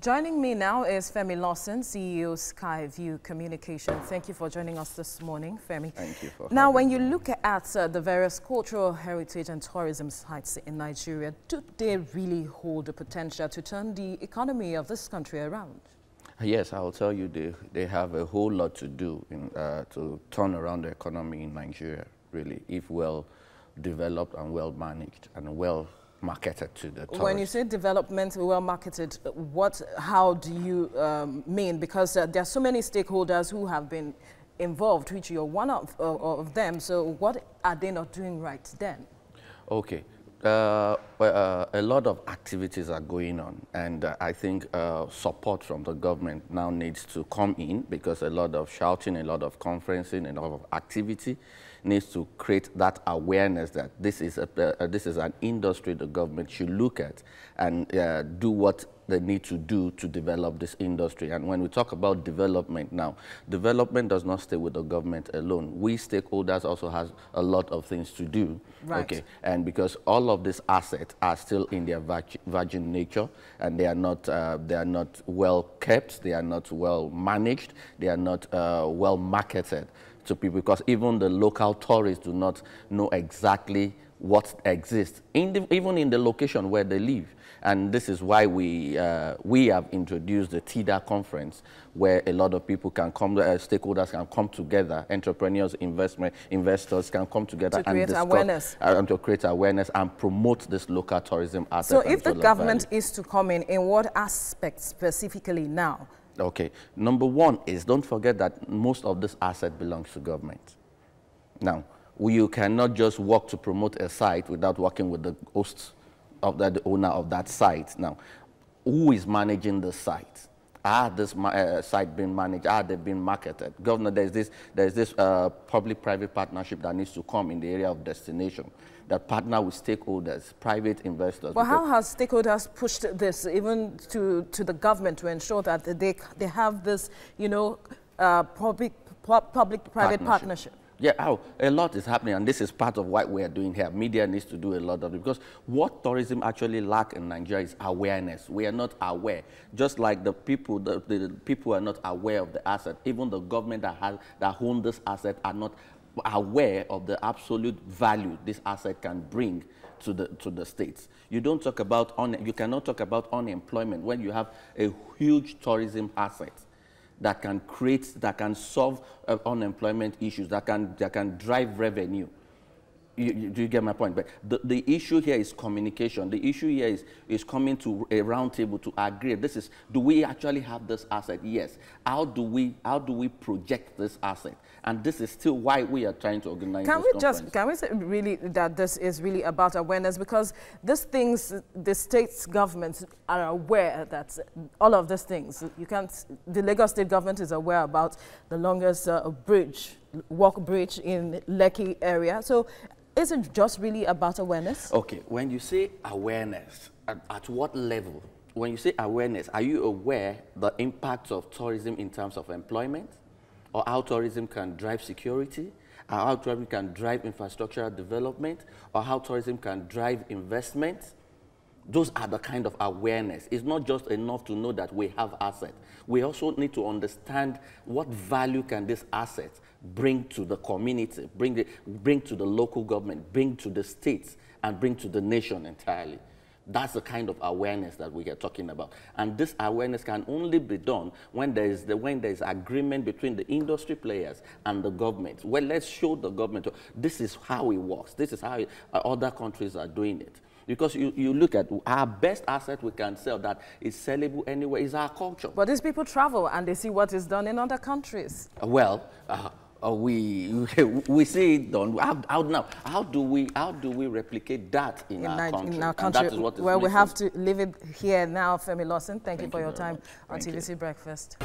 Joining me now is Femi Lawson, CEO Skyview Communication. Thank you for joining us this morning, Femi. Thank you for Now, when you look at the various cultural heritage and tourism sites in Nigeria, do they really hold the potential to turn the economy of this country around? Yes, I'll tell you, they have a whole lot to do to turn around the economy in Nigeria, really, if well developed and well managed and well marketed to the tourists. When you say development, well marketed, how do you mean? Because there are so many stakeholders who have been involved, which you're one of them. So what are they not doing right then? Okay. A lot of activities are going on, and I think support from the government now needs to come in, because a lot of shouting, a lot of conferencing, a lot of activity needs to create that awareness that this is an industry the government should look at and do what they need to do to develop this industry. And when we talk about development now, development does not stay with the government alone. We stakeholders also have a lot of things to do. Right. Okay, and because all of these assets are still in their virgin nature, and they are not well kept, they are not well managed, they are not well marketed to people, because even the local tourists do not know exactly what exists, even in the location where they live. And this is why we have introduced the TIDA conference, where a lot of people can come, stakeholders can come together, entrepreneurs, investors can come together to create awareness. To create awareness and promote this local tourism asset. So if the government is to come in what aspects specifically now? Okay, number one is, don't forget that most of this asset belongs to government. Now, you cannot just work to promote a site without working with the host of the owner of that site. Now, who is managing the site? Are this site being managed? Are they being marketed? Governor, there's this public-private partnership that needs to come in the area of destination, that partner with stakeholders, private investors. Well, how has stakeholders pushed this even to the government to ensure that they have this, you know, public-private partnership? Yeah, a lot is happening, and this is part of what we are doing here. Media needs to do a lot of it, because what tourism actually lacks in Nigeria is awareness. We are not aware. Just like the people are not aware of the asset. Even the government that own this asset are not aware of the absolute value this asset can bring to the states. You cannot talk about unemployment when you have a huge tourism asset that can solve unemployment issues, that can drive revenue. Do you get my point? But the issue here is communication. The issue here is coming to a round table to agree. Do we actually have this asset? Yes. How do we project this asset? And this is still why we are trying to organize this conference. Can we say really that this is really about awareness? Because these things, the state's governments are aware that all of these things, the Lagos state government is aware about the longest walk bridge in Lekki area. So is it just really about awareness? Okay, when you say awareness, at what level? When you say awareness, are you aware the impact of tourism in terms of employment, or how tourism can drive security, or how tourism can drive infrastructural development, or how tourism can drive investment? Those are the kind of awareness. It's not just enough to know that we have assets. We also need to understand what value can this asset bring to the community, bring to the local government, bring to the states, and bring to the nation entirely. That's the kind of awareness that we are talking about. And this awareness can only be done when there is agreement between the industry players and the government. Well, let's show the government this is how it works. This is how other countries are doing it. Because you look at our best asset we can sell that is sellable anywhere is our culture. But these people travel and they see what is done in other countries. Well, we see it done. How do we replicate that in our country? In our country, and that is what is well, missing. we have to leave it here now. Femi Lawson, thank you for your time on TVC Breakfast.